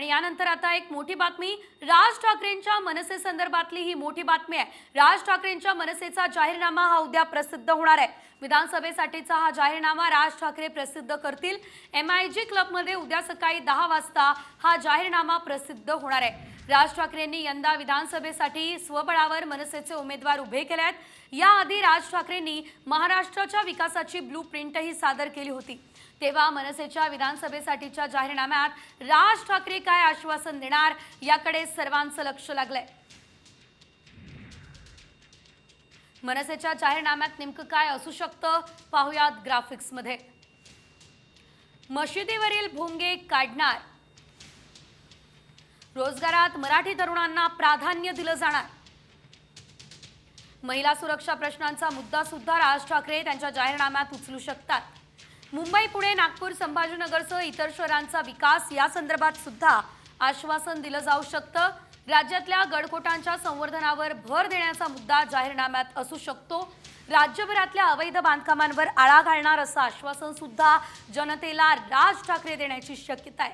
आणि यानंतर आता एक मोठी बातमी, राज ठाकरेंच्या मनसे संदर्भातली ही मोठी बातमी आहे। राज ठाकरेंच्या मनसेचा जाहीरनामा हा उद्या प्रसिद्ध होणार आहे। विधानसभेसाठीचा हा जाहीरनामा राज ठाकरे प्रसिद्ध करतील। MIG क्लबमध्ये उद्या सकाळी 10 वाजता हा जाहीरनामा प्रसिद्ध होणार आहे। राज ठाकरेंनी यंदा विधानसभेसाठी स्वबळावर मनसेचे उमेदवार उभे केले आहेत। याआधी राज ठाकरेंनी महाराष्ट्राच्या विकासाची ब्लूप्रिंटही सादर केली होती। तेव्हा मनसेच्या विधानसभेसाठीच्या जाहीरनाम्यात राज ठाकरे काय आश्वासन देणार याकडे सर्वांचं लक्ष लागलंय। मनसेच्या जाहीरनाम्यात नेमकं काय असू शकतं पाहूयात ग्राफिक्स मध्ये। मशिदीवरील भोंगे काढणार, रोजगारात मराठी तरुणांना प्राधान्य दिलं जाणार, महिला सुरक्षा प्रश्नांचा मुद्दा सुद्धा राज ठाकरे त्यांच्या जाहीरनाम्यात उचलू शकतात। मुंबई, पुणे, नागपूर, संभाजीनगरसह इतर शहरांचा विकास या संदर्भात सुद्धा आश्वासन दिलं जाऊ शकतं। राज्यातल्या गडकोटांच्या संवर्धनावर भर देण्याचा मुद्दा जाहीरनाम्यात असू शकतो। राज्यभरातल्या अवैध बांधकामांवर आळा घालणार असं आश्वासन सुद्धा जनतेला राज ठाकरे देण्याची शक्यता आहे।